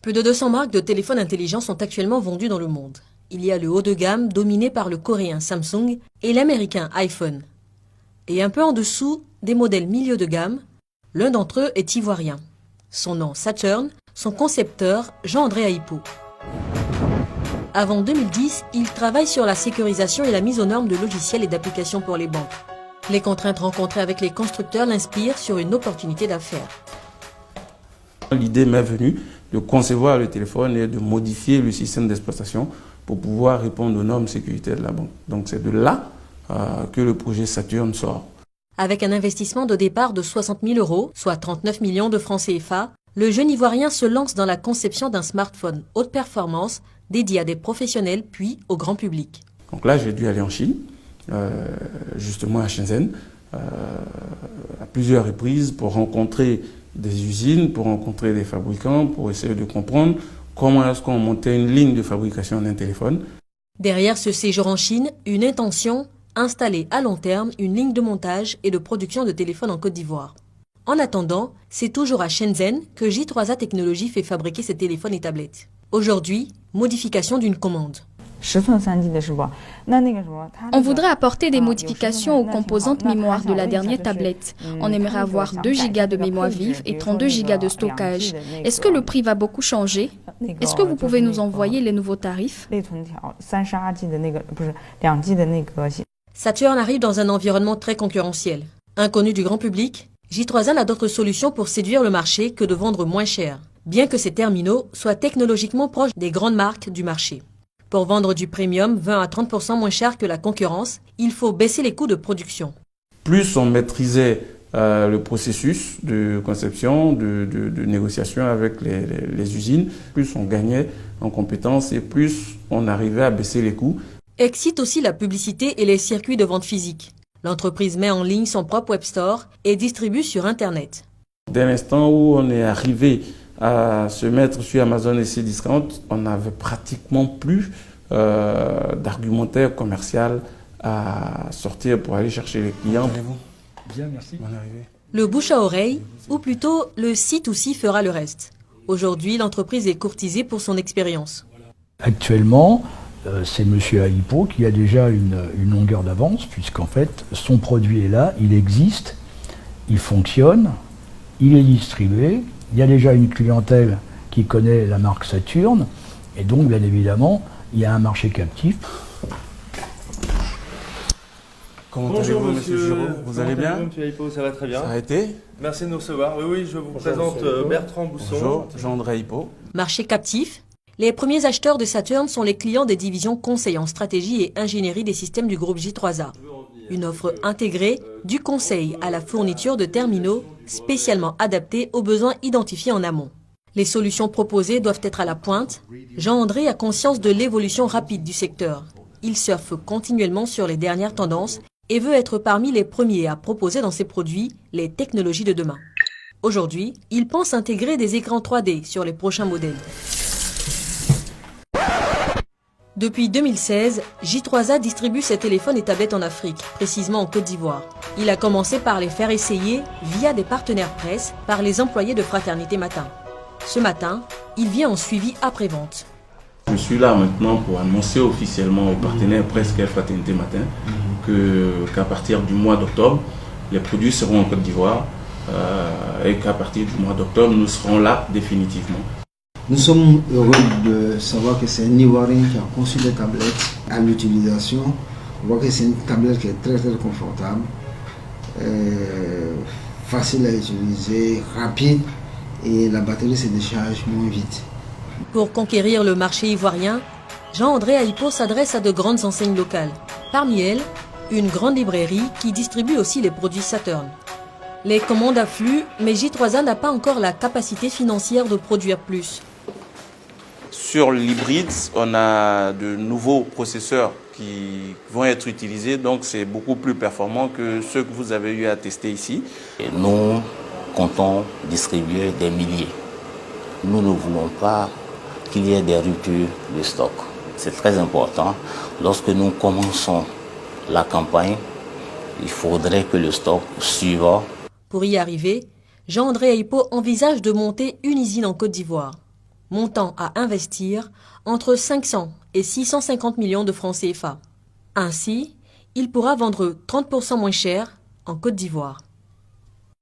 Plus de 200 marques de téléphones intelligents sont actuellement vendues dans le monde. Il y a le haut de gamme dominé par le coréen Samsung et l'américain iPhone. Et un peu en dessous, des modèles milieu de gamme. L'un d'entre eux est ivoirien. Son nom Saturn, son concepteur Jean-André Aipo. Avant 2010, il travaille sur la sécurisation et la mise aux normes de logiciels et d'applications pour les banques. Les contraintes rencontrées avec les constructeurs l'inspirent sur une opportunité d'affaires. L'idée m'est venue de concevoir le téléphone et de modifier le système d'exploitation pour pouvoir répondre aux normes sécuritaires de la banque. Donc c'est de là que le projet Saturn sort. Avec un investissement de départ de 60 000 €, soit 39 millions de francs CFA, le jeune Ivoirien se lance dans la conception d'un smartphone haute performance dédié à des professionnels puis au grand public. Donc là, j'ai dû aller en Chine, justement à Shenzhen, à plusieurs reprises pour rencontrer des usines, pour rencontrer des fabricants, pour essayer de comprendre comment est-ce qu'on montait une ligne de fabrication d'un téléphone. Derrière ce séjour en Chine, une intention, installer à long terme une ligne de montage et de production de téléphones en Côte d'Ivoire. En attendant, c'est toujours à Shenzhen que J3A Technologies fait fabriquer ses téléphones et tablettes. Aujourd'hui, modification d'une commande. On voudrait apporter des modifications aux composantes mémoire de la dernière tablette. On aimerait avoir 2 Go de mémoire vive et 32 Go de stockage. Est-ce que le prix va beaucoup changer? Est-ce que vous pouvez nous envoyer les nouveaux tarifs? Saturn arrive dans un environnement très concurrentiel. Inconnu du grand public, J3A n'a d'autre solution pour séduire le marché que de vendre moins cher, bien que ces terminaux soient technologiquement proches des grandes marques du marché. Pour vendre du premium 20 à 30% moins cher que la concurrence, il faut baisser les coûts de production. Plus on maîtrisait le processus de conception, de négociation avec les usines, plus on gagnait en compétences et plus on arrivait à baisser les coûts. Excite aussi la publicité et les circuits de vente physique. L'entreprise met en ligne son propre web store et distribue sur Internet. Dès l'instant où on est arrivé à se mettre sur Amazon et Cdiscount, on n'avait pratiquement plus d'argumentaire commercial à sortir pour aller chercher les clients. Bien, merci. Le bouche à oreille, ou plutôt le C2C fera le reste. Aujourd'hui, l'entreprise est courtisée pour son expérience. Actuellement, c'est M. Aipo qui a déjà une longueur d'avance, puisqu'en fait, son produit est là, il existe, il fonctionne, il est distribué, il y a déjà une clientèle qui connaît la marque Saturn, et donc, bien évidemment, il y a un marché captif. Comment allez-vous, monsieur Giraud? Vous allez bien? Bonjour, monsieur Aipo, ça va très bien. Ça a été? Merci de nous recevoir. Oui, je vous présente Bertrand Bousson. Bonjour, Jean-André Aipo. Marché captif. Les premiers acheteurs de Saturn sont les clients des divisions conseil en stratégie et ingénierie des systèmes du groupe J3A. Une offre intégrée du conseil à la fourniture de terminaux spécialement adaptés aux besoins identifiés en amont. Les solutions proposées doivent être à la pointe. Jean-André a conscience de l'évolution rapide du secteur. Il surfe continuellement sur les dernières tendances et veut être parmi les premiers à proposer dans ses produits les technologies de demain. Aujourd'hui, il pense intégrer des écrans 3D sur les prochains modèles. Depuis 2016, J3A distribue ses téléphones et tablettes en Afrique, précisément en Côte d'Ivoire. Il a commencé par les faire essayer via des partenaires presse par les employés de Fraternité Matin. Ce matin, il vient en suivi après-vente. Je suis là maintenant pour annoncer officiellement aux partenaires presse qu'est Fraternité Matin qu'à partir du mois d'octobre, les produits seront en Côte d'Ivoire et qu'à partir du mois d'octobre, nous serons là définitivement. Nous sommes heureux de savoir que c'est un Ivoirien qui a conçu des tablettes à l'utilisation. On voit que c'est une tablette qui est très confortable, facile à utiliser, rapide et la batterie se décharge moins vite. Pour conquérir le marché ivoirien, Jean-André Aipo s'adresse à de grandes enseignes locales. Parmi elles, une grande librairie qui distribue aussi les produits Saturn. Les commandes affluent, mais J3A n'a pas encore la capacité financière de produire plus. Sur l'hybride, on a de nouveaux processeurs qui vont être utilisés, donc c'est beaucoup plus performant que ceux que vous avez eu à tester ici. Et nous comptons distribuer des milliers. Nous ne voulons pas qu'il y ait des ruptures de stock. C'est très important. Lorsque nous commençons la campagne, il faudrait que le stock suive. Pour y arriver, Jean-André Aipo envisage de monter une usine en Côte d'Ivoire. montant à investir entre 500 et 650 millions de francs CFA. Ainsi, il pourra vendre 30% moins cher en Côte d'Ivoire.